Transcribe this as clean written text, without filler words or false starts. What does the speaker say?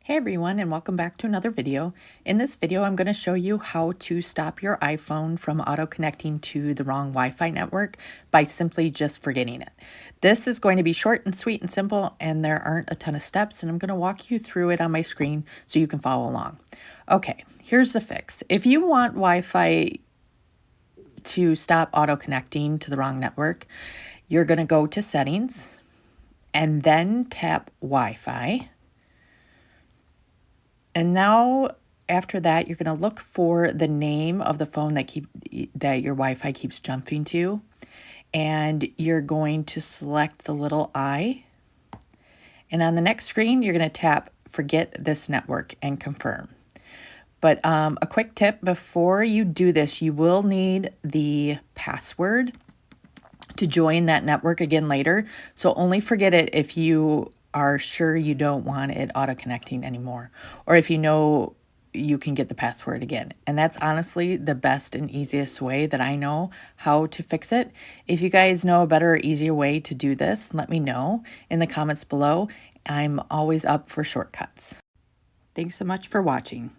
Hey everyone, and welcome back to another video. In this video, I'm going to show you how to stop your iPhone from auto-connecting to the wrong Wi-Fi network by simply just forgetting it. This is going to be short and sweet and simple, and there aren't a ton of steps, and I'm going to walk you through it on my screen so you can follow along. Okay, here's the fix. If you want Wi-Fi to stop auto-connecting to the wrong network, you're going to go to Settings and then tap Wi-Fi. And now after that, you're going to look for the name of the phone that your Wi-Fi keeps jumping to, and you're going to select the little I. And on the next screen, you're going to tap Forget this network and confirm. But a quick tip, before you do this, you will need the password to join that network again later. So only forget it if you are sure you don't want it auto-connecting anymore, or if you know you can get the password again. And that's honestly the best and easiest way that I know how to fix it. If you guys know a better or easier way to do this, let me know in the comments below. I'm always up for shortcuts. Thanks so much for watching.